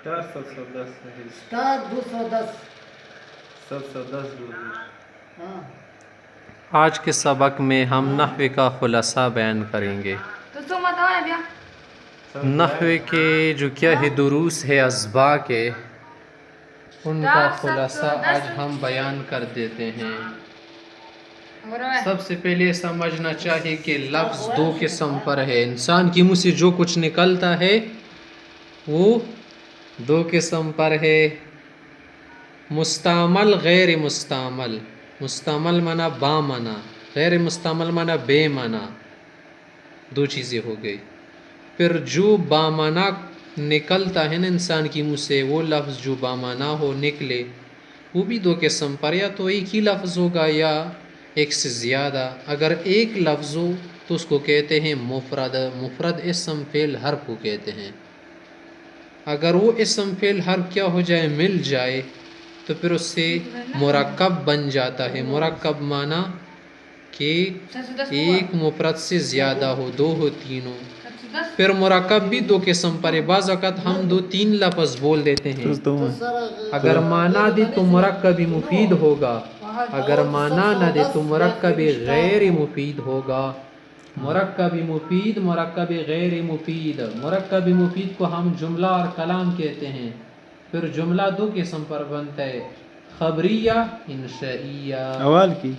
210 ہاں آج کے سبق میں ہم نحو کا خلاصہ بیان کریں گے۔ نحو کے جو کیا ہے دروس ہے اسباء کے، ان کا خلاصہ آج ہم بیان کر دیتے ہیں۔ سب سے پہلے سمجھنا چاہیے کہ لفظ دو قسم پر ہے۔ انسان کے منہ سے جو کچھ نکلتا ہے وہ دو قسم پر ہے، مستعمل غیر مستعمل۔ مستعمل معنی با معنی، غیر مستعمل معنی بے معنی، دو چیزیں ہو گئی۔ پھر جو با معنی نکلتا ہے نا انسان کی منہ سے، وہ لفظ جو با معنی ہو نکلے، وہ بھی دو قسم پر، یا تو ایک ہی لفظ ہوگا یا ایک سے زیادہ۔ اگر ایک لفظ ہو تو اس کو کہتے ہیں مفرد۔ مفرد اسم فعل حرف کو کہتے ہیں۔ اگر وہ اسم فعل حرف کیا ہو جائے، مل جائے، تو پھر اس سے مرکب بن جاتا ہے۔ مرکب معنی کہ ایک مفرد سے زیادہ ہو، دو ہو، تین ہو۔ پھر مرکب بھی دو قسم پر ہے۔ بعض اوقات ہم دو تین لفظ بول دیتے ہیں، اگر معنی دے تو مرکب مفید ہوگا، اگر معنی نہ دے تو مرکب غیر مفید ہوگا۔ مرکب مفید، مرکب غیر مفید۔ مرکب مفید کو ہم جملہ اور کلام کہتے ہیں۔ پھر جملہ دو قسم پر بنتا ہے، خبریہ، انشائیہ۔ اول کی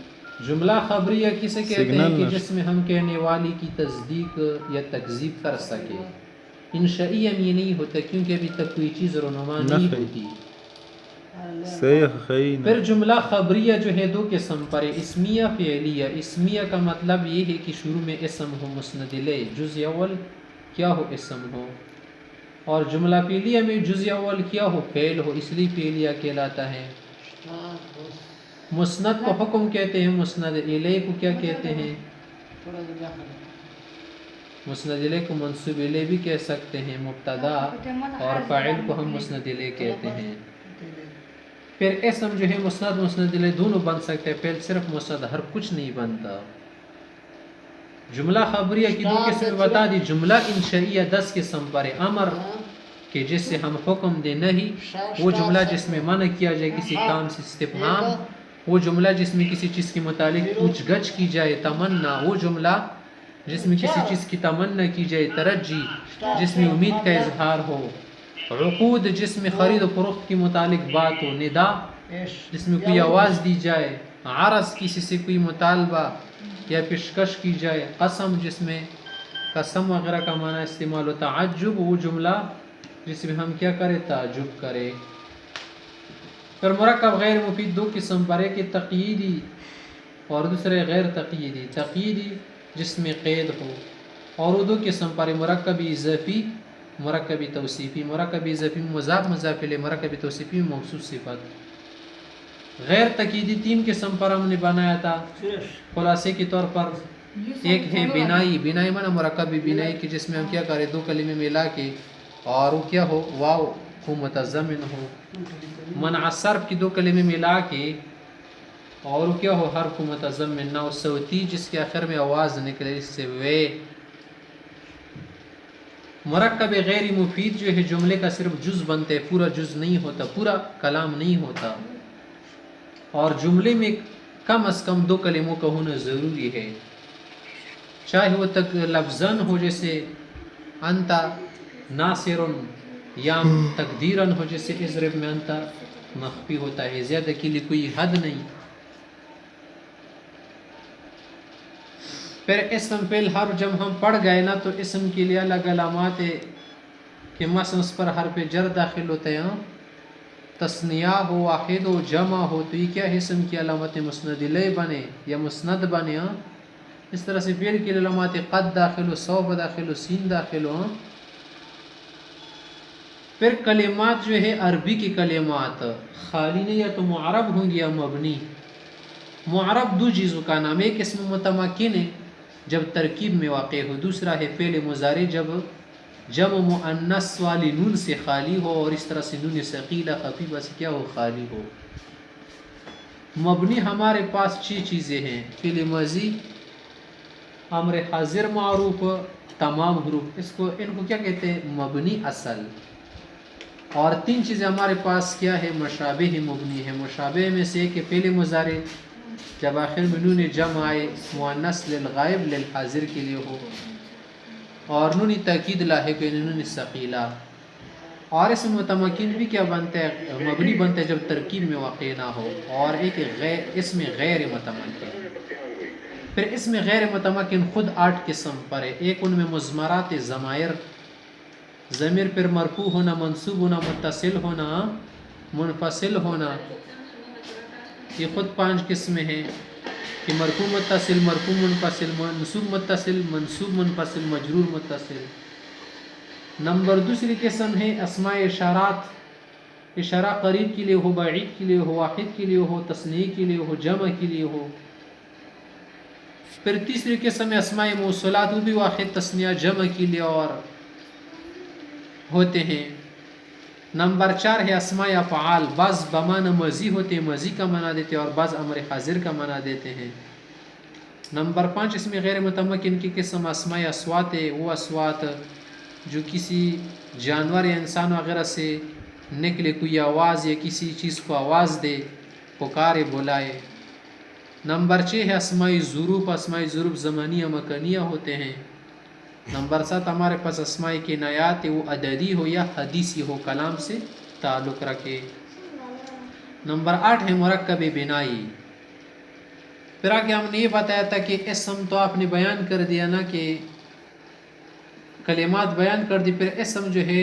جملہ خبریہ کسے کہتے ہیں کہ جس میں ہم کہنے والی کی تصدیق یا تکذیب کر سکے۔ انشائیہ میں یہ نہیں ہوتا کیونکہ ابھی تک کوئی چیز رونما نہیں ہوتی۔ پھر جملہ خبریہ جو ہے دو قسم پر ہے، اسمیہ، فعلیہ۔ اسمیہ کا مطلب یہ ہے کہ شروع میں اسم ہو مسند الیہ، جز اول کیا ہو اسم ہو، اور جملہ فعلیہ میں جز اول کیا ہو فعل ہو، اس لیے فعلیہ کہلاتا ہے۔ مسند کو حکم کہتے ہیں، مسند الیہ کو کیا کہتے ہیں؟ مسند الیہ کو منصوب الیہ بھی کہہ سکتے ہیں، مبتدا، اور فاعل کو ہم مسند الیہ کہتے ہیں۔ پھر اسم جو ہے مسند، مسند الیہ دونوں بن سکتے ہیں، پھر صرف مسند حرف کچھ نہیں بنتا۔ جملہ خبریہ کی دو قسم بتا دی۔ جملہ انشائیہ 10 قسم پر ہے، امر کہ جس سے ہم حکم دے نہیں، وہ جملہ جس میں منع کیا جائے کسی کام سے، استفہام، وہ جملہ جس میں کسی چیز کے متعلق پوچھ گچھ کی جائے، تمنا، وہ جملہ جس میں کسی چیز کی تمنا کی جائے، ترجی جس میں امید کا اظہار ہو، عقود جس میں خرید و فروخت کے متعلق بات ہو، ندا جس میں کوئی آواز دی جائے، عرض کسی سے کوئی مطالبہ یا پیشکش کی جائے، قسم جس میں قسم وغیرہ کا معنی استعمال ہو، تعجب وہ جملہ جس میں ہم کیا کرے، تعجب کرے۔ پھر مرکب غیر مفید دو قسم پر ہے کہ تقییدی اور دوسرے غیر تقییدی۔ تقییدی جس میں قید ہو، اور وہ دو قسم پر ہے، مرکب اضافی، مرکب توصیفی۔ مرکب اضافی مضاف مضاف الیہ، مرکب توصیفی موصوف صفت۔ غیر تقییدی تین قسم پر ہم نے بنایا تھا خلاصے کے طور پر۔ ایک ہے بنائی، بنائی معنی مرکب بنائی کہ جس میں ہم کیا کریں، دو کلمے ملا کے اور وہ کیا ہو، واو کو متضمن ہو۔ منع صرف کی دو کلمے ملا کے اور کیا ہو، حرف کو متضمن نہ ہو۔ صوتی جس کے آخر میں آواز نکلے، اس سے وے۔ مرکب غیر مفید جو ہے جملے کا صرف جز بنتا ہے، پورا جز نہیں ہوتا، پورا کلام نہیں ہوتا، اور جملے میں کم از کم دو کلموں کا ہونا ضروری ہے، چاہے وہ تک لفظاً ہو جیسے انت ناصر، یا تقدیراً ہو جیسے اضرب میں انت مخفی ہوتا ہے، زیادہ کے لیے کوئی حد نہیں۔ پھر اسم فعل حرف جب ہم پڑھ گئے نا تو اسم کے لیے الگ علامات ہے کہ مثلا اس پر حرف جر داخل ہوتے ہیں، تثنیہ ہو، واحد ہو، جمع ہو، تو یہ کیا اسم کی علامت مسند الیہ بنے یا مسند بنے۔ اس طرح سے فعل کی علامات قد داخل ہو، سوف داخل ہو، سین داخل ہو۔ پھر کلمات جو ہے عربی کی کلمات خالی نہیں، یا تو معرب ہوں گی یا مبنی۔ معرب دو چیزوں کا نام، ایک اسم متمکن ہے جب ترکیب میں واقع ہو، دوسرا ہے فعل مضارع جب جمع مؤنث والی نون سے خالی ہو، اور اس طرح سے نون ثقیلہ خفیفہ سے کیا ہو، خالی ہو۔ مبنی ہمارے پاس 6 چیزیں ہیں، فعل ماضی، امر حاضر، معروف، تمام حروف، ان کو کیا کہتے ہیں، مبنی اصل۔ اور 3 چیزیں ہمارے پاس کیا ہے مشابہ مبنی ہے. مشابہ میں سے کہ پہلے مضارع جب آخر میں نون جمع آئے مؤنث للغائب للحاضر کے لیے ہو، اور نون تاکید لاحق یعنی نون ثقیلہ. اور اس متمکن بھی کیا بنتا ہے مبنی بنتا ہے جب ترکیب میں واقع نہ ہو. اور ایک اس میں غیر متمکن. پھر اس میں غیر متمکن خود 8 قسم پر ہے. ایک ان میں مضمرات ضمائر، ضمیر پر مرفوع ہونا، منصوب ہونا، متصل ہونا، منفصل ہونا. یہ خود 5 قسمیں ہیں کہ مرفوع متصل، مرفوع منفصل، منصوب متصل، منصوب منفصل، مجرور متصل. نمبر دوسری قسم ہے اسماء اشارات. اشارہ قریب کے لیے ہو، بعید کے لیے ہو، واحد کے لیے ہو، تثنیہ کے لیے ہو، جمع کے لیے ہو. پھر تیسری قسم ہے اسماء موصولات، وہ بھی واحد، تثنیہ، جمع کے لیے اور ہوتے ہیں. نمبر 4 ہے اسماء افعال. بعض بمعنی ماضی ہوتے ہیں، ماضی کا معنی دیتے ہیں، اور بعض امر حاضر کا معنی دیتے ہیں. نمبر 5 اس میں غیر متمکن کی قسم اسماء اصوات ہے. وہ اصوات جو کسی جانور یا انسان وغیرہ سے نکلے، کوئی آواز یا کسی چیز کو آواز دے، پکارے، بلائے. نمبر 6 ہے اسماء ظروف. اسماء ظروف زمانیہ مکانیہ ہوتے ہیں. نمبر 7 ہمارے پاس اسماء کنایات، وہ عددی ہو یا حدیثی ہو، کلام سے تعلق رکھے. نمبر 8 ہے مرکب بنائی. پھر آگے ہم نے یہ بتایا تھا کہ اسم تو آپ نے بیان کر دیا نا کہ کلمات بیان کر دی. پھر اسم جو ہے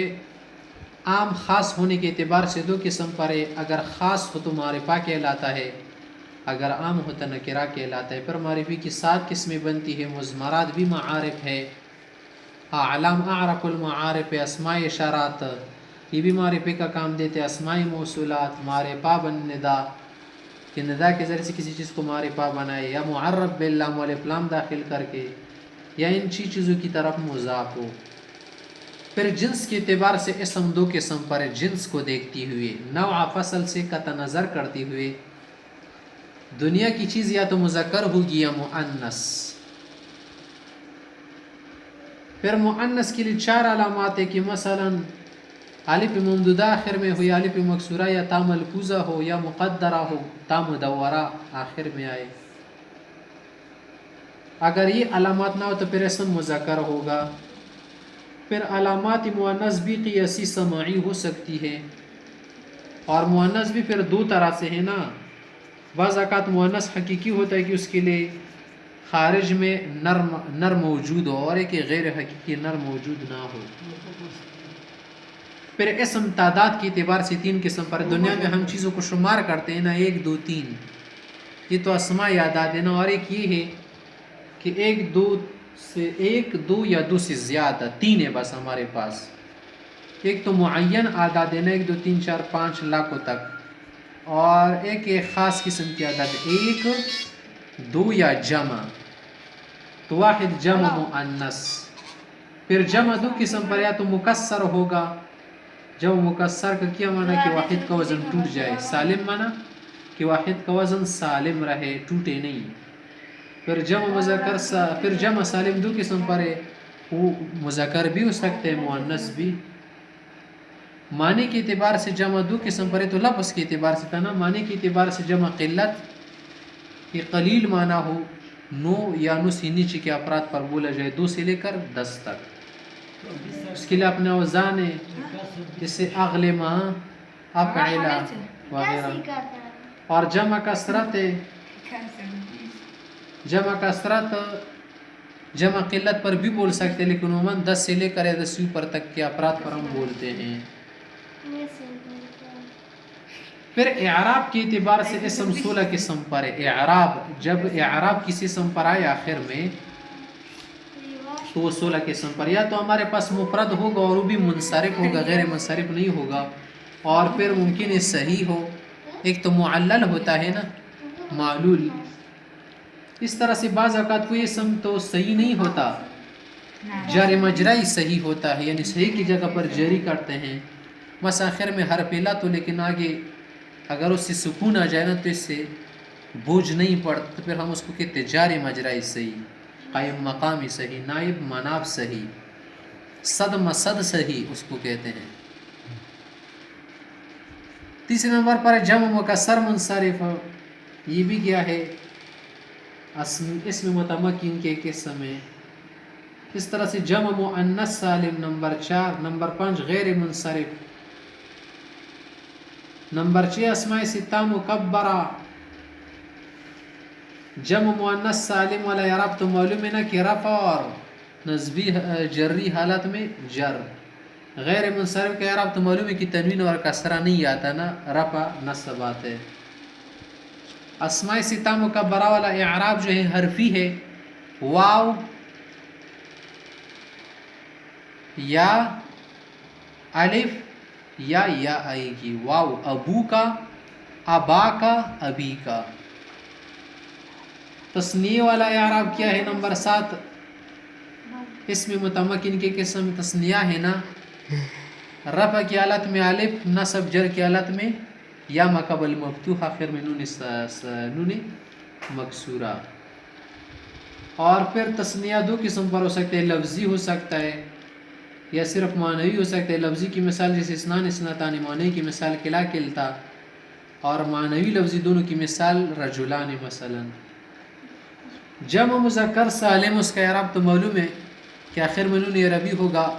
عام خاص ہونے کے اعتبار سے 2 قسم پر ہے. اگر خاص ہو تو معرفہ کہلاتا ہے، اگر عام ہو تو نکرہ کہلاتا ہے. پھر معرفی کی 7 قسمیں بنتی ہے. مضمرات بھی معارف ہے. اعلام اعرف المعارف، اسماء اشارات یہ بھی معرفے کا کام دیتے ہیں. اسماء موصولات، معرفہ بالندا کہ ندا کے ذریعے سے کسی چیز کو معرفہ بنائے، یا معرف باللام والف لام داخل کر کے، یا ان چیزوں کی طرف مضاف ہو. پھر جنس کے اعتبار سے اسم 2 قسم پر ہے. جنس کو دیکھتی ہوئے، نوع فصل سے قطع نظر کرتے ہوئے. دنیا کی چیز یا تو مذکر ہوگی یا مؤنث. پھر مؤنث کے لیے 4 علامات ہے کہ مثلا الف ممدودہ آخر میں ہو، یا الف مکسورہ، یا تا ملفوظہ ہو، یا مقدرہ ہو، تا مدورہ آخر میں آئے. اگر یہ علامات نہ ہو تو پھر اسم مذکر ہوگا. پھر علامات مؤنث بھی قیاسی سماعی ہو سکتی ہے. اور مؤنث بھی پھر 2 طرح سے ہے نا. بعض اوقات مؤنث حقیقی ہوتا ہے کہ اس کے لیے خارج میں نر موجود ہو، اور ایک غیر حقیقی نر موجود نہ ہو. پھر اسم تعداد کے اعتبار سے 3 قسم پر. دنیا میں ہم چیزوں کو شمار کرتے ہیں نا، 1 2 3، یہ تو اسماء یادات ہے نا. اور ایک یہ ہے کہ 1 2 یا 2 سے زیادہ، 3 ہے بس ہمارے پاس. ایک تو معین اعداد ہے نا، 1 2 3 4 5 لاکھوں تک. اور ایک خاص قسم کی عدد 1 2 یا جمع، تو واحد جمع مؤنث. پھر جمع 2 قسم پر، یا تو مکسر ہوگا. جمع مکسر کا کیا معنی کہ واحد کا وزن ٹوٹ جائے، سالم معنی کہ واحد کا وزن سالم رہے، ٹوٹے نہیں. پھر جمع مذکر پھر جمع سالم 2 قسم پر ہے. وہ مذکر بھی ہو سکتے ہیں، مؤنث بھی. معنی کے اعتبار سے جمع 2 قسم پر ہے. تو لفظ کے اعتبار سے تھا نا. معنی کے اعتبار سے جمع قلت، یہ قلیل معنی ہو، 9 یا 9 سے نیچے کے افراد پر بولا جائے، 2 سے لے کر 10 تک. اس کے لیے اپنے اوزان ہے، جیسے اغلما، افعلا وغیرہ. اور جمع کثرت ہے. جمع کثرت جمع قلت پر بھی بول سکتے، لیکن عموماً 10 سے لے کر 10 پر تک کے افراد پر ہم بولتے ہیں. پھر اعراب کے اعتبار سے اسم 16 قسم پر ہے. اعراب جب اعراب کسی اسم پر آئے آخر میں تو وہ 16 قسم پر. یا تو ہمارے پاس مفرد ہوگا اور وہ بھی منصرف ہوگا، غیر منصرف نہیں ہوگا. اور پھر ممکن ہے صحیح ہو. ایک تو معلل ہوتا ہے نا، معلول. اس طرح سے بعض اوقات کوئی اسم تو صحیح نہیں ہوتا، جار مجرائی صحیح ہوتا ہے، یعنی صحیح کی جگہ پر جاری کرتے ہیں. بس آخر میں حرف علا تو، لیکن آگے اگر اس سے سکون آ جائے نا تو اس سے بوجھ نہیں پڑتا، تو پھر ہم اس کو کہتے جار مجرائی صحیح، قائم مقامی صحیح، نائب مناب صحیح، صد مسد صحیح اس کو کہتے ہیں. تیسرے نمبر پر جمع مکسر منصرف، یہ بھی کیا ہے اسم متمکن کے قسم میں. اس طرح سے جمع مؤنث سالم نمبر 4. نمبر 5 غیر منصرف. نمبر 6 اسماء ستہ مکبرہ. جمع مؤنث سالم والا اعراب تو معلوم ہے نا کہ رفع اور نصبی جری حالت میں جر. غیر منصرف کا اعراب تو معلوم ہے کہ تنوین اور کسرہ نہیں آتا نا، رفع نصب آتے ہیں. اسماء ستہ مکبرہ والا اعراب جو ہے حرفی ہے، واو یا الف یا آئے گی. واو ابو کا، ابا کا، ابی کا. تثنیہ والا اعراب کیا ہے؟ نمبر 7 اسم متمکن کے قسم تثنیہ ہے نا، رفع کی حالت میں الف، نصب جر کی حالت میں یا مقبل مفتوح، آخر میں نون مکسورہ. اور پھر تثنیہ دو قسم پر ہو سکتے ہیں، لفظی ہو سکتا ہے یا صرف معنوی ہو سکتا ہے. لفظی کی مثال جیسے اسنان اسنتان، معنوی کی مثال کلا کلتا، اور معنوی لفظی دونوں کی مثال رجلان مثلا. جمع مذکر سالم اس کا اعراب تو معلوم ہے کہ آخر میں نون عربی ہوگا،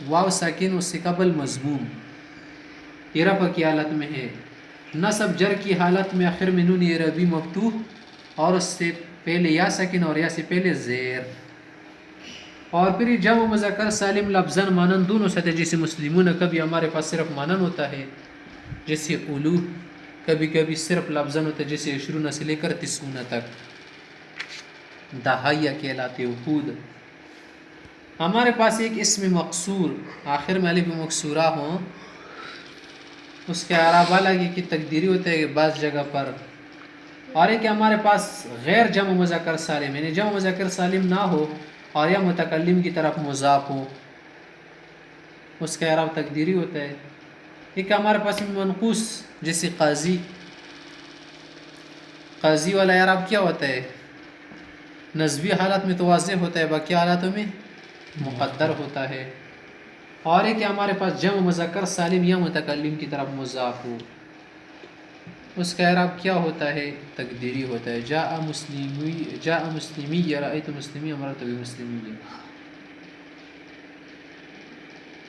واو ساکن اس سے قبل مضموم، یہ رفع کی حالت میں ہے. نصب جر کی حالت میں آخر میں نون عربی مفتوح اور اس سے پہلے یا ساکن اور یا سے پہلے زیر. اور پھر یہ جمع مذکر سالم لفظاً مانن دونوں سے، جیسے مسلمون کبھی ہمارے پاس صرف مانن ہوتا ہے، جیسے الو کبھی کبھی صرف لفظاً ہوتا ہے، جیسے 20 سے لے کر 30 تک دہائیہ کہلاتے وقود. ہمارے پاس ایک اسم مقصور آخر میں الف مکسورہ ہوں، اس کے اعراب الگ کی تقدیری ہوتے ہیں بعض جگہ پر. اور ایک ہمارے پاس غیر جمع مذکر سالم، یعنی جمع مذکر سالم نہ ہو اور یا متکلم کی طرف مضاف ہو، اس کا اعراب تقدیری ہوتا ہے. ایک ہمارے پاس منقوص جیسے قاضی، قاضی والا اعراب کیا ہوتا ہے؟ نصبی حالت میں تو واضح ہوتا ہے، باقی حالاتوں میں مقدر ہوتا ہے. اور ایک ہمارے پاس جمع مذکر سالم یا متکلم کی طرف مضاف ہو، اس کا اعراب کیا ہوتا ہے؟ تقدیری ہوتا ہے. جاء مسلمی، رأیت مسلمی، امرت بمسلمی.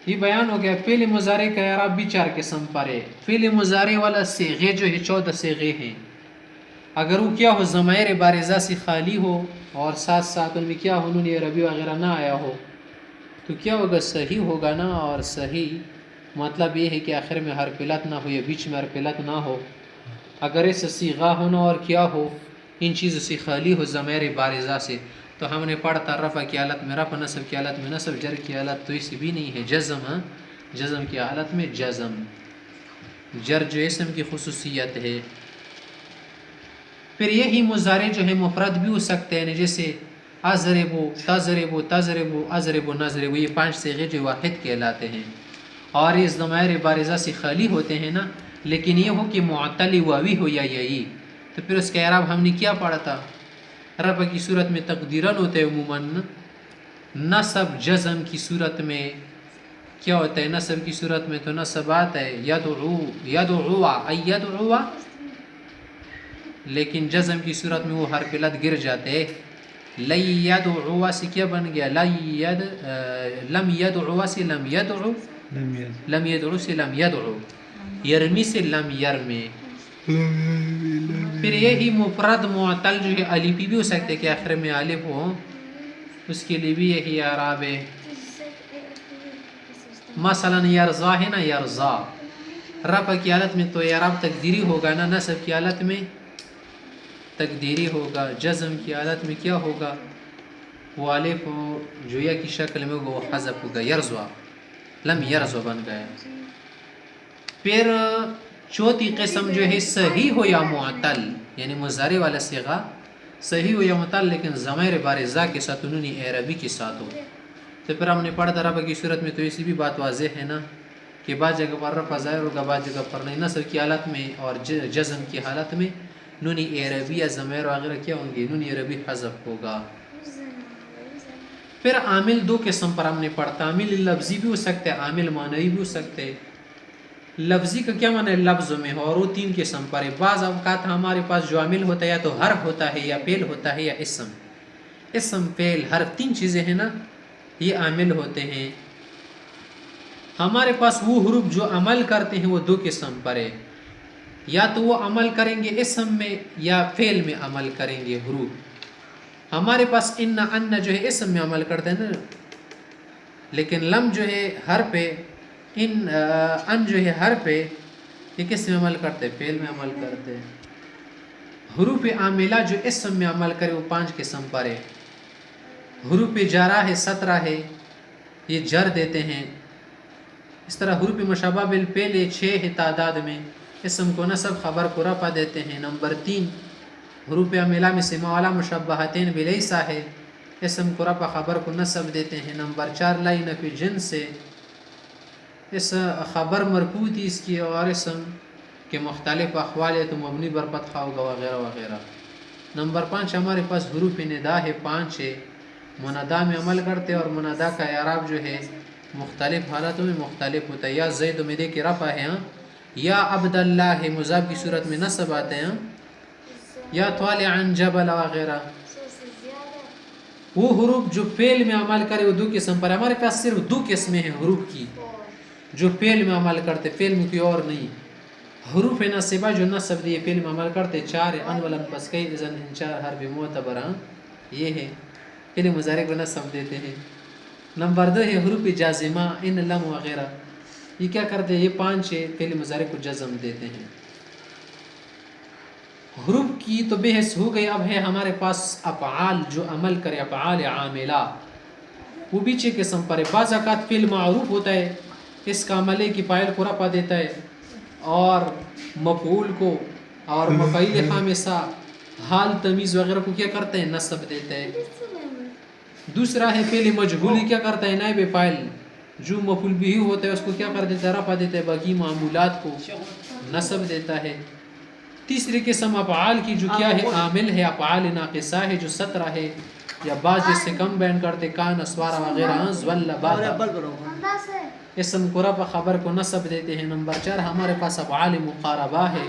یہ بیان ہو گیا. فعل مضارع کا اعراب بھی 4 قسم پر ہے. فعل مضارع والا صیغے جو ہے 14 صیغے ہیں. اگر وہ کیا ہو ضمائر بارزہ سے خالی ہو اور ساتھ ساتھ ان میں کیا ہو نون عربی وغیرہ نہ آیا ہو تو کیا ہوگا؟ صحیح ہوگا نا. اور صحیح مطلب یہ ہے کہ آخر میں حرف علت نہ ہو یا بیچ میں حرف علت نہ ہو. اگر ایسا صیغہ ہونا اور کیا ہو ان چیزوں سے خالی ہو ضمائر بارزہ سے، تو ہم نے پڑھتا رفع کی حالت میں رفع، نصب کی حالت میں نصب، جر کی حالت تو اس بھی نہیں ہے. جزم، جزم کی حالت میں جزم، جر جو اسم کی خصوصیت ہے. پھر یہی مضارع جو ہے مفرد بھی ہو سکتے ہیں، جیسے اضربو، تضربو، تضربو، اضربو، نضربو. یہ 5 صیغے جو واحد کہلاتے ہیں اور یہ ضمائر بارزہ سے خالی ہوتے ہیں نا. لیکن یہ ہو کہ معطل واوی ہو یا یہی، تو پھر اس کا اعراب ہم نے کیا پڑھا تھا؟ رفع کی صورت میں تقدیراً ہوتا ہے عموماً. نصب جزم کی صورت میں کیا ہوتا ہے؟ نصب کی صورت میں تو نصب آتا ہے یدعو، یدعو، ایدعو. لیکن جزم کی صورت میں وہ حرف علت گر جاتے ہیں. لیدعو سے کیا بن گیا؟ لم یدعو سے لم یدعو، لم یدعو سے لم یدعو، یرمی سے لم یرمی. پھر یہی مفرد معطل جو ہے الفی بھی ہو سکتے کہ آخر میں الف ہو، اس کے لیے بھی یہی اعراب ہے. مثلا یرزا ہے نا، یرزا رفع کی حالت میں تو اعراب تقدیری ہوگا نا، نصب کی حالت میں تقدیری ہوگا، جزم کی حالت میں کیا ہوگا؟ وہ الف جویا کی شکل میں ہوگا، وہ حذف ہوگا، یرزا، لم یرزا بن گیا. پھر چوتھی قسم جو ہے صحیح ہو یا معطل، یعنی مضارع والا صیغہ صحیح ہو یا معطل لیکن ضمائر بارزہ کے ساتھ نون عربی کے ساتھ ہو. تو پھر ہم نے پڑھا تھا رفع کی صورت میں تو ایسی بھی بات واضح ہے نا کہ بعض جگہ پر رفع ظاہر ہوگا، بعض جگہ پر نہیں. نصب کی حالت میں اور جزم کی حالت میں نون عربی یا ضمائر وغیرہ کیا ہوں گے؟ نون عربی حذف ہوگا. پھر عامل 2 قسم پر ہم نے پڑھا. عامل لفظی بھی ہو سکتے ہیں، عامل معنوی بھی ہو سکتے ہیں. لفظی کا کیا معنی ہے؟ لفظ میں ہو، اور وہ 3 قسم پر ہے۔ بعض اوقات ہمارے پاس جو عامل ہوتا ہے یا تو حرف ہوتا ہے یا فعل ہوتا ہے یا اسم۔ اسم، فعل، حرف 3 چیزیں ہیں نا، یہ عامل ہوتے ہیں۔ ہمارے پاس وہ حروف جو عمل کرتے ہیں وہ 2 قسم پر ہے، یا تو وہ عمل کریں گے اسم میں یا فعل میں عمل کریں گے حروف۔ ہمارے پاس ان جو ہے اسم میں عمل کرتے ہیں نا، لیکن لم جو ہے حرف ہے، ان جو ہے حرف ہے، یہ کس میں عمل کرتے ہیں؟ فعل میں عمل کرتے ہیں۔ حروف عاملہ جو اسم میں عمل کرے وہ 5 قسم پر ہے۔ حروف جارہ ہے 17 ہے، یہ جر دیتے ہیں۔ اس طرح حروف مشابہ بالفعل 6 ہے تعداد میں، اسم کو نصب، خبر کو رفع دیتے ہیں۔ نمبر 3 حروف عاملہ میں سے مولا مشبہتین بلیسا ہے، اسم کو رفع، خبر کو نصب دیتے ہیں۔ نمبر 4 لا نفی جنس سے، اس خبر مرفوع تھی اس کی، اور اسم کے مختلف احوال ہے تو مبنی بر فتحہ ہوگا وغیرہ وغیرہ۔ نمبر 5 ہمارے پاس حروف ندا ہے 5 ہے، منادا میں عمل کرتے اور منادا کا اعراب جو ہے مختلف حالتوں میں مختلف ہوتا ہے۔ یا زید میں دے کے رفع ہے، یا عبداللہ ہے مضاف کی صورت میں نصب آتے ہیں، یا طالعا جبل وغیرہ۔ وہ حروف جو فعل میں عمل کرے وہ 2 قسم پر ہے۔ ہمارے پاس صرف 2 قسمیں ہیں حروف کی جو فعل میں عمل کرتے، فعل میں کوئی اور نہیں۔ حروف نصبہ جو نصب دیے فعل میں عمل کرتے 4 ہے، ان ولم پس کئی اذن ان 4 حرف معتبر، یہ ہے فعل مضارع کو نصب دیتے ہیں۔ نمبر 2 ہے حروف جازمہ، ان، لم وغیرہ، یہ کیا کرتے ہیں؟ یہ 5 ہے، فعل مضارع کو جزم دیتے ہیں۔ حروف کی تو بحث ہو گئی، اب ہے ہمارے پاس افعال جو عمل کرے، افعال عاملہ، وہ بھی 6 قسم پر ہے۔ بعض اوقات فعل معروف ہوتا ہے، اس کا عمل ہے کہ فاعل کو رفع دیتا ہے اور مفعول کو اور مفعول خامسہ، حال، تمیز وغیرہ کو کیا کرتے ہیں؟ نصب دیتا ہے۔ دوسرا ہے فعل مجہول، کیا کرتا ہے؟ نائب فاعل جو مفعول بھی ہوتا ہے اس کو کیا کر دیتا ہے؟ رفع دیتا ہے، باقی معمولات کو نصب دیتا ہے۔ تیسری قسم افعال کی جو کیا ہے؟ عامل ہے، افعال ناقصہ ہے جو 17 ہے، یا بعض جس سے کم بیان کرتے، کان، اسوارا وغیرہ، زول، باتا، اسم کو رفع، خبر کو نصب دیتے ہیں۔ نمبر 4 ہمارے پاس افعال مقاربہ ہے،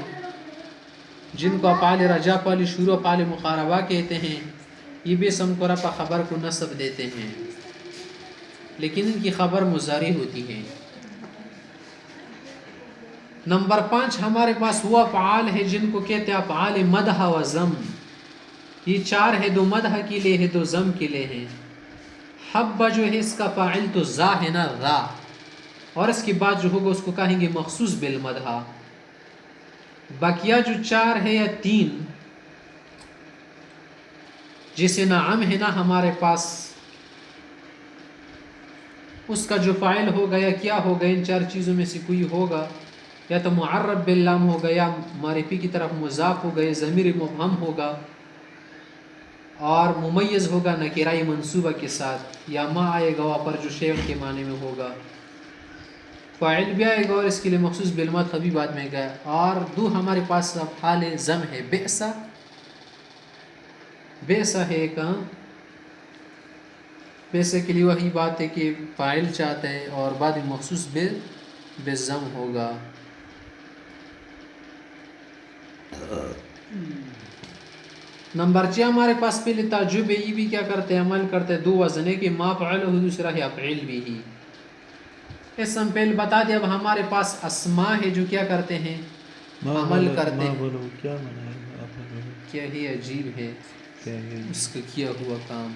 جن کو افعال رجا، پالی شروع، افعال مقاربہ کہتے ہیں، یہ بھی اسم کو رفع، خبر کو نصب دیتے ہیں، لیکن ان کی خبر مضارع ہوتی ہے۔ نمبر 5 ہمارے پاس وہ افعال ہے جن کو کہتے ہیں افعال مدح و ذم، یہ 4 ہے، 2 مدح کے لیے ہے، 2 ذم کے لیے ہیں۔ حب جو ہے اس کا فاعل تو ذا ہے نا، را، اور اس کے بعد جو ہوگا اس کو کہیں گے مخصوص بالمدح۔ بقیہ جو 4 ہے یا 3، جیسے نعم ہے نا ہمارے پاس، اس کا جو فاعل ہوگا یا کیا ہوگا، ان 4 چیزوں میں سے کوئی ہوگا، یا تو معرب باللام ہوگا، یا معرفی کی طرف مضاف ہوگا، یا ضمیر مبہم ہوگا، اور ممیز ہوگا نکرائی منصوبہ کے ساتھ، یا ما آئے گا وہاں پر جو شیء کے معنی میں ہوگا، فاعل بھی آئے گا اور اس کے لیے مخصوص بالمدح بھی بعد میں گیا۔ اور 2 ہمارے پاس افعال ذم ہے، بئسا، بئسا ہے ایک، بئسا کے لیے وہی بات ہے کہ فاعل چاہتا ہے اور بعد میں مخصوص بالضم ہوگا۔ نمبر 6 ہمارے پاس پہلے تعجب ہے، یہ بھی کیا کرتے ہیں؟ عمل کرتے ہیں، 2 وزن ہے کہ ما فعل ہو، دوسرا ہے افعل بھی ہی۔ اسم فعل بتا دیا۔ اب ہمارے پاس اسماء ہے جو کیا کرتے ہیں؟ عمل کرتے ہیں۔ کیا ہی عجیب ہے اس کا کیا ہوا کام،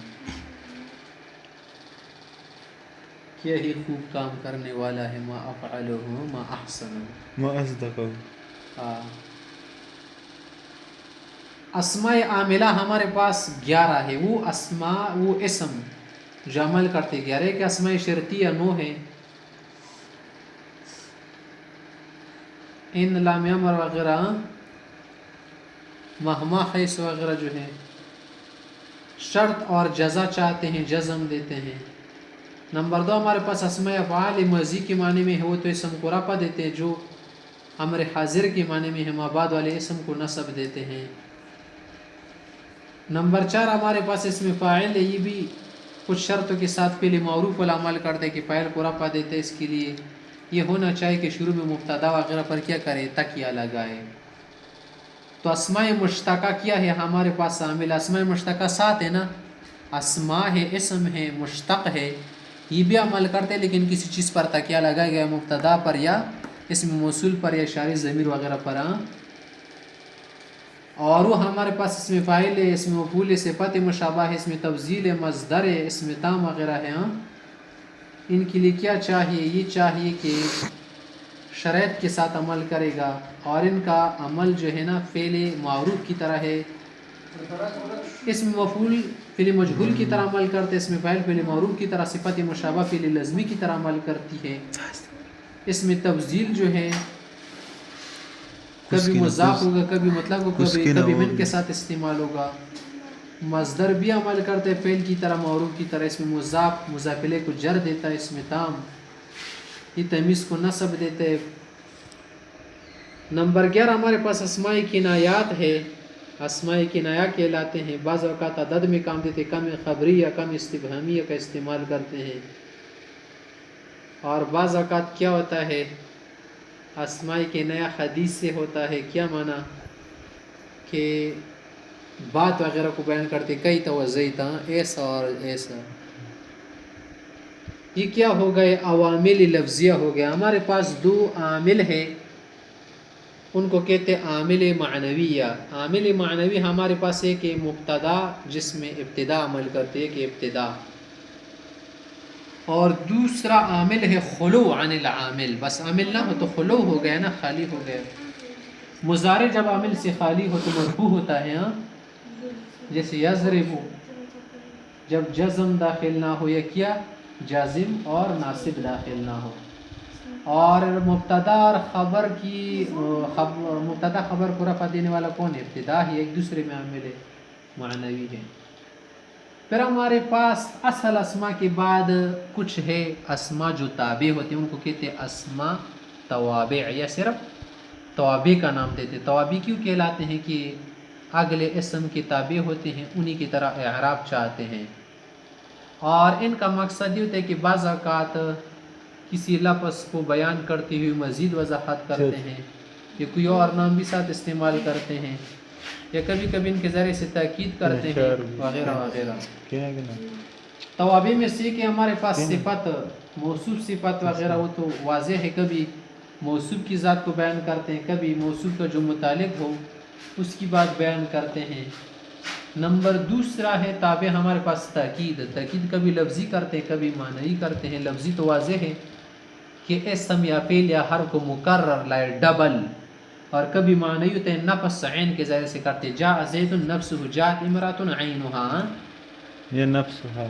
کیا ہی خوب کام کرنے والا ہے، ما افعلہ ما احسنہ ما اصدقہ۔ اسماء عاملہ ہمارے پاس 11 ہے، وہ اسماء، وہ اسم جو عمل کرتے 11 کہ اسماء شرطیہ 9 ہے، ان، لام امر وغیرہ، مہما، خیس وغیرہ جو ہے شرط اور جزا چاہتے ہیں، جزم دیتے ہیں۔ نمبر 2 ہمارے پاس اسماء افعال ماضی کے معنی میں ہے، وہ تو اسم کو رفع دیتے ہیں، جو امر حاضر کے معنی میں ہے، ما بعد والے اسم کو نصب دیتے ہیں۔ نمبر 4 ہمارے پاس اسم فاعل ہے، یہ بھی کچھ شرطوں کے ساتھ پہلے معروف العمل کرتے کہ فاعل کو رفع دیتے، اس کے لیے یہ ہونا چاہیے کہ شروع میں مبتدا وغیرہ پر کیا کرے؟ تکیہ لگائے. تو اسماء مشتقہ کیا ہے ہمارے پاس عامل؟ اسماء مشتقہ 7 ہے نا. اسماء ہے، اسم ہے، مشتق ہے، یہ بھی عمل کرتے لیکن کسی چیز پر تکیہ لگایا گیا، مبتدا پر یا اسم موصول پر یا اشاری ضمیر وغیرہ پر. اور وہ ہمارے پاس اسم فاعل ہے، اسم مفعول ہے، صفت مشابہ ہے، اسم تفضیل ہے، مصدر ہے، اسم تام وغیرہ ہے. ان کے لیے کیا چاہیے؟ یہ چاہیے کہ شرائط کے ساتھ عمل کرے گا، اور ان کا عمل جو ہے نا فعل معروف کی طرح ہے. اسم مفعول فعل مجہول کی طرح عمل کرتے، اسم فاعل فعل معروف کی طرح، صفت مشابہ فعل لازمی کی طرح عمل کرتی ہے. اسم تفضیل جو ہے کبھی مضاف ہوگا، کبھی مطلق ہوگا، کبھی من کے ساتھ استعمال ہوگا. مصدر بھی عمل کرتے فعل کی طرح معروف کی طرح، اسم مضاف مضاف الیہ کو جر دیتا ہے، اسم تام یہ تمیز کو نصب دیتے ہیں. نمبر 11 ہمارے پاس اسماء کنایات ہے. اسماء کنایہ کہلاتے ہیں. بعض اوقات عدد میں کام دیتے، کم خبری یا کم استفہامیہ کا استعمال کرتے ہیں. اور بعض اوقات کیا ہوتا ہے؟ اسماء کنایہ حدیث سے ہوتا ہے. کیا معنی؟ کہ بات وغیرہ کو بیان کرتے، کئی توزیتا ایسا اور ایسا. یہ کیا ہو گئے؟ عوامل لفظیہ ہو گیا. ہمارے پاس 2 عامل ہے، ان کو کہتے ہیں عامل معنویہ. عامل معنوی ہمارے پاس ہے کہ مبتدا جس میں ابتدا عمل کرتے ہیں کہ ابتدا، اور دوسرا عامل ہے خلو عن العامل. بس عامل نہ ہو تو خلو ہو گیا نا، خالی ہو گیا. مضارع جب عامل سے خالی ہو تو مرفوع ہوتا ہے. جیسے یضرب، جب جزم داخل نہ ہو یا کیا جازم اور ناصب داخل نہ ہو. اور مبتدا اور خبر کی مبتدا خبر کو رفع دینے والا کون ہے؟ ابتدا ہی، ایک دوسرے میں عامل معنوی ہے. پھر ہمارے پاس اصل اسماء کے بعد کچھ ہے اسماء جو تابع ہوتے ہیں، ان کو کہتے ہیں اسماء توابع، یا صرف توابع کا نام دیتے. توابع کیوں کہلاتے ہیں؟ کہ اگلے اسم کے تابع ہوتے ہیں، انہی کی طرح اعراب چاہتے ہیں. اور ان کا مقصد یہ ہوتا ہے کہ بعض اوقات کسی لفظ کو بیان کرتے ہوئے مزید وضاحت کرتے ہیں، یا کوئی اور نام بھی ساتھ استعمال کرتے ہیں، یا کبھی کبھی ان کے ذریعے سے تاکید کرتے ہیں وغیرہ وغیرہ. توابع میں سے کہ ہمارے پاس صفت، موصوف صفت وغیرہ وہ تو واضح ہے، کبھی موصوف کی ذات کو بیان کرتے ہیں، کبھی موصوف کا جو متعلق ہو اس کی بات بیان کرتے ہیں. نمبر دوسرا ہے تابع ہمارے پاس تاکید. تاکید کبھی لفظی کرتے ہیں، کبھی معنوی کرتے ہیں. لفظی تو واضح ہے کہ اسم یا فعل یا حرف کو مکرر لائے، ڈبل. اور کبھی معنوی ہوتے ہیں، نفس عین کے ذریعے سے کرتے، جاء زید نفسہ، جاءت امرأۃ عینھا، یہ نفس ہے.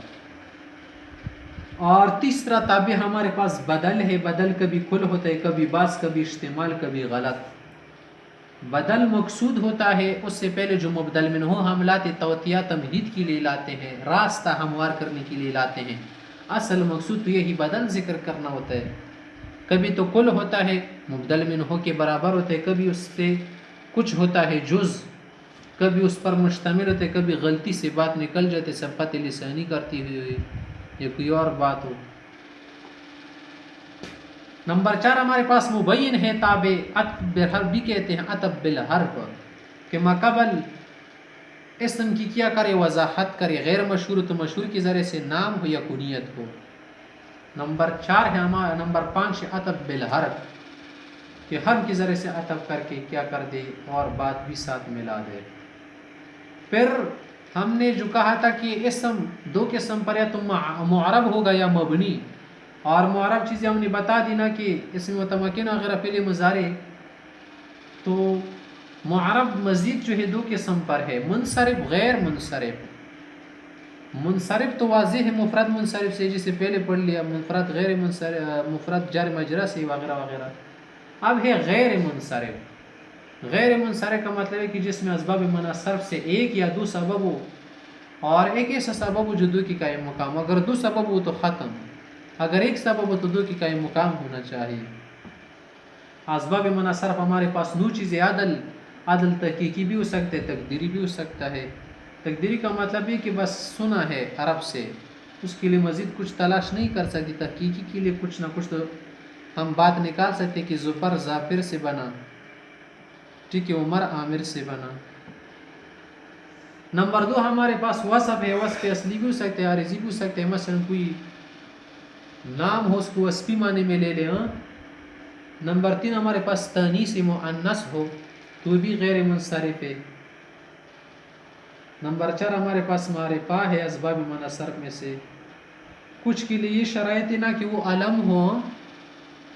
اور تیسرا تابع ہمارے پاس بدل ہے. بدل کبھی کل ہوتا ہے، کبھی بعض، کبھی استعمال، کبھی غلط. بدل مقصود ہوتا ہے اس سے پہلے جو مبدل منہ ہم لاتے، توتیہ تمہید کے لیے لاتے ہیں، راستہ ہموار کرنے کے لیے لاتے ہیں. اصل مقصود تو یہی بدل ذکر کرنا ہوتا ہے. کبھی تو کل ہوتا ہے، مبدل منہ کے برابر ہوتا ہے، کبھی اس سے کچھ ہوتا ہے جز، کبھی اس پر مشتمل ہوتے، کبھی غلطی سے بات نکل جاتے سبقت لسانی کرتی ہوئی یا کوئی اور بات ہو. نمبر 4 ہمارے پاس مبین ہے تابع. عطف بالحرف بھی کہتے ہیں، عطف بالحرف، کہ ماقبل اسم کی کیا کرے؟ وضاحت کرے. غیر مشہور تو مشہور کے ذریعے سے نام ہو یا کنیت ہو. نمبر 4 ہے ہمارا. نمبر 5 ہے عطف بالحرف، کہ حرف کے ذریعے سے عطف کر کے کیا کر دے اور بات بھی ساتھ ملا دے. پھر ہم نے جو کہا تھا کہ اسم 2 قسم پر، یا تو معرب ہوگا یا مبنی. اور معرب چیزیں ہم نے بتا دی نا کہ اسم متمکن وغیرہ فعل مضارع. تو معرب مزید جو ہے 2 قسم پر ہے، منصرف، غیر منصرف. منصرف تو واضح ہے مفرد منصرف سے، جسے پہلے پڑھ لیا، مفرد غیر منصرف، مفرد جار مجرا سے وغیرہ وغیرہ. اب ہے غیر منصرف. غیر منصرف کا مطلب ہے کہ جس میں اسباب منع صرف سے ایک یا 2 سبب ہو، اور ایک ایسا سبب ہو جو 2 کی قائم مقام. اگر 2 سبب ہو تو ختم، اگر ایک سبب ہو تو 2 کی قائم مقام ہونا چاہیے. اسباب منع صرف ہمارے پاس 2 چیزیں، عدل. عدل تحقیقی بھی ہو سکتا ہے، تقدیری بھی ہو سکتا ہے. تقدیری کا مطلب ہے کہ بس سنا ہے عرب سے، اس کے لیے مزید کچھ تلاش نہیں کر سکتی. تحقیقی کے لیے کچھ نہ کچھ تو ہم بات نکال سکتے کہ ظفر ظافر سے بنا، ٹھیک ہے، عمر عامر سے بنا۔ نمبر 2 ہمارے پاس وصف ہے، وصف اصلی بھی ہو سکتے ہیں، عارضی بھی ہو سکتے ہیں، مثلا کوئی نام ہو اس کو وصفی معنی میں لے لیں۔ نمبر 3 ہمارے پاس تانیث مؤنث ہو تو بھی غیر منصرف ہے۔ نمبر 4 ہمارے پاس معرفہ ہے اسباب منع صرف میں سے۔ کچھ کے لیے یہ شرائط ہے نا کہ وہ علم ہو،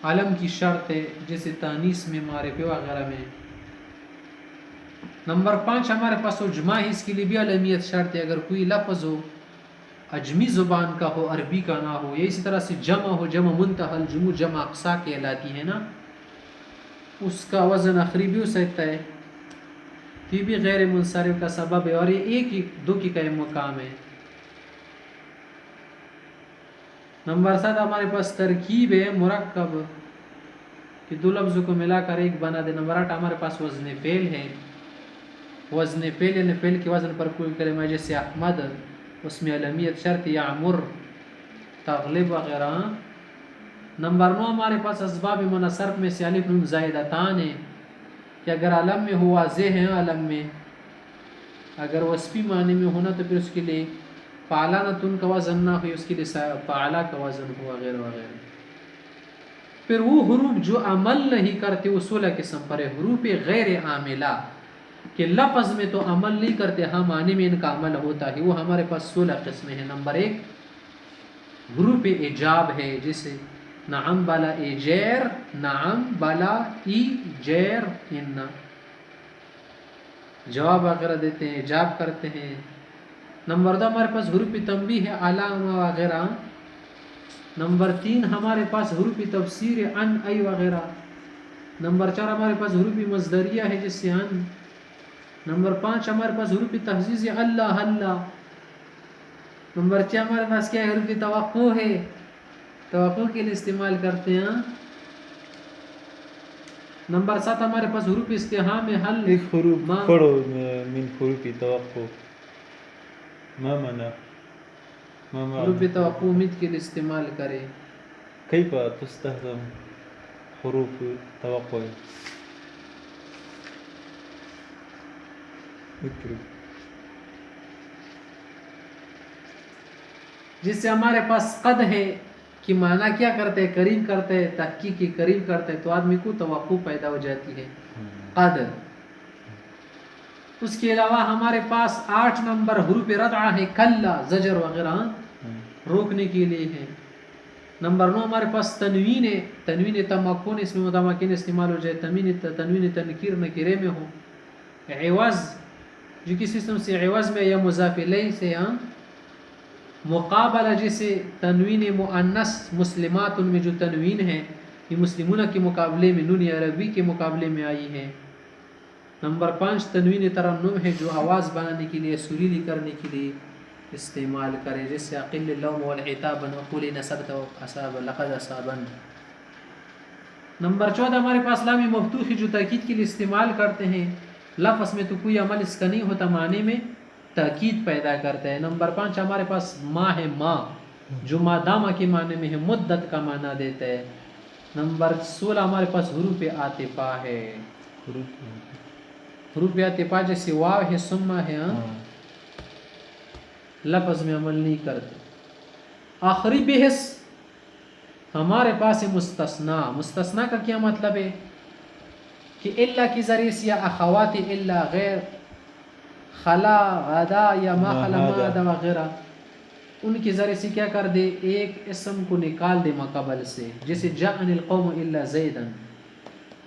علم کی شرط ہے، جیسے تانیث میں، معرفہ وغیرہ میں۔ نمبر 5 ہمارے پاس اجماع ہے، اس کے لیے بھی علمیت شرط ہے، اگر کوئی لفظ ہو اجمی زبان کا ہو، عربی کا نہ ہو، یا اسی طرح سے جمع ہو، جمع منتہی الجموع جمع اقصا کہلاتی ہے نا، اس کا وزن اخری بھی ہو سکتا ہے، یہ بھی غیر منصرف کا سبب ہے، اور یہ ایک ہی دو کی کا مقام ہے۔ نمبر 7 ہمارے پاس ترکیب ہے مرکب، کہ دو لفظوں کو ملا کر ایک بنا دے۔ نمبر 8 ہمارے پاس وزن فعل ہے، وزن فعل یعنی فعل کے وزن پر کوئی کلمہ، جیسے احمد، اس میں علمیت شرط، یعمر، تغلب وغیرہ۔ نمبر 9 ہمارے پاس اسباب منع صرف میں سے الف نون زائدتان ہے، کہ اگر علم میں ہو واضح ہے، علم میں اگر وصفی معنی میں ہونا تو پھر اس کے لیے فعلانتن کا وزن نہ ہوئی، اس کے لیے فعلا کا وزن ہو، وغیرہ وغیرہ۔ پھر وہ حروف جو عمل نہیں کرتے وہ 16 قسم پر ہے۔ حروف غیر عاملہ کہ لفظ میں تو عمل نہیں کرتے، ہاں معنی میں ان کا عمل ہوتا ہے، وہ ہمارے پاس 16 قسمیں ہیں۔ نمبر 1 حروف ایجاب ہے، جیسے نعم بلا ایجیر، نعم بلا ایجیر، ان جواب وغیرہ دیتے ہیں، ایجاب کرتے ہیں۔ نمبر 2 ہمارے پاس حروف تنبیہ ہے، علامہ وغیرہ۔ نمبر 3 ہمارے پاس حروف تفسیر ان، ای وغیرہ۔ نمبر 4 ہمارے پاس حروف مصدریہ ہے، جیسے ان۔ نمبر 5 ہمارے پاس حروف تحزیز اللہ اللہ۔ نمبر 6 ہمارے پاس کیا ہے؟ حروف توقع ہے، توقع کے لیے استعمال کرتے ہیں۔ نمبر 7 ہمارے پاس حروف استفہام ہے، حل ایک حروف ما پڑھو من حروف توقع، ما معنی، ما حروف معنی توقع امید کے لیے استعمال کرے۔ كيف تستخدم حروف توقع؟ اكتب. جس سے ہمارے پاس قد ہے کہ معنی کیا کرتے ہیں؟ قریب کرتے ہیں، تحقیق کی قریب کرتے ہیں، تو آدمی کو توقع پیدا ہو جاتی ہے، قد۔ اس کے علاوہ ہمارے پاس 8 نمبر حروف ردع ہے، کلا، زجر وغیرہ روکنے کے لیے ہے۔ نمبر 9 ہمارے پاس تنوین ہے، تنوین تمکن، اس میں متمکن استعمال ہو جائے، تنوین تنکیر نکرے میں ہو۔ عوض جو کسی قسم سے عوض میں یا مضاف الیہ سے، مقابلہ جیسے تنوین مؤنث مسلمات، ان میں جو تنوین ہے یہ مسلمون کے مقابلے میں، نون عربی کے مقابلے میں آئی ہے۔ نمبر 5 تنوین ترنم ہے، جو آواز بنانے کے لیے، سریلی کرنے کے لیے استعمال کرے، جیسے اقل اللوم والعتاب وقول نصبت اصاب لقد اصابن۔ نمبر 14 ہمارے پاس لام مفتوح ہے، جو تاکید کے لیے استعمال کرتے ہیں، لفظ میں تو کوئی عمل اس کا نہیں ہوتا، معنی میں تاکید پیدا کرتا ہے۔ نمبر 5 ہمارے پاس ما ہے، ما جو مادامہ کے معنی میں ہے، مدت کا معنی دیتا ہے۔ نمبر 16 ہمارے پاس حروف عاطفہ ہے، حروف عاطفہ جیسے واو ہے، ثم ہے، لفظ میں عمل نہیں کرتے۔ آخری بحث ہمارے پاس ہے مستثنا۔ مستثنا کا کیا مطلب ہے؟ کہ اللہ کی ذریعے سے، یا اخوات اللہ، غیر، خلا، غدا یا ما خلا ما وغیرہ، ان کے ذریعے سے کیا کر دے؟ ایک اسم کو نکال دے مقابل سے، جیسے جاءنی القوم الا زیدا۔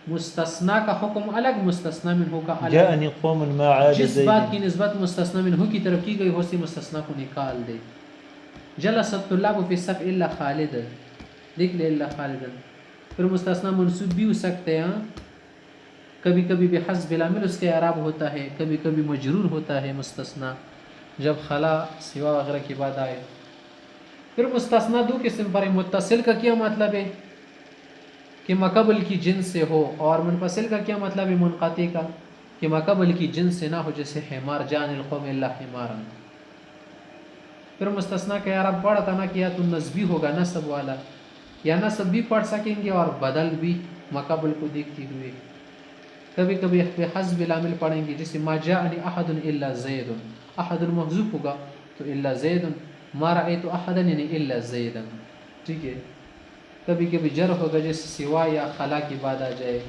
مستثنا کا حکم الگ، مستثنا منہ کا الگ۔ جاءنی قوم ما عاد جس زید، بات کی نسبت مستثنا منہ کی طرف کی گئی ہو سے مستثنا کو نکال دے۔ جلس الطلاب فی الصف الا خالد، لکھ لے الا خالد۔ پھر مستثنا منصوب بھی ہو سکتے ہیں، کبھی کبھی بحسب العامل اس کا اعراب ہوتا ہے، کبھی کبھی مجرور ہوتا ہے مستثنا، جب خلا سوا وغیرہ کے بعد آئے۔ پھر مستثنا 2 قسم پر ہے۔ متصل کا کیا مطلب ہے؟ کہ مقبل کی جنس سے ہو، اور منفصل کا کیا مطلب ہے؟ منقطع کا، کہ مقبل کی جنس سے نہ ہو، جیسے حمار، جان القوم اللہ حمارا۔ پھر مستثنا کا اعراب پڑھا تھا نا کہ یا تو نصبی ہوگا، نصب والا، یا نصب بھی پڑھ سکیں گے اور بدل بھی مقابل کو دیکھتے ہوئے. کبھی کبھی حذف العامل پڑھیں گے، جیسے ما جاءنی احد الا زید، احد محذوف ہوگا تو الا زید، ما رأیت احدا یعنی الا زیدا. ٹھیک ہے. کبھی کبھی جر ہوگا، جیسے سوا یا خلا کے بعد آ جائے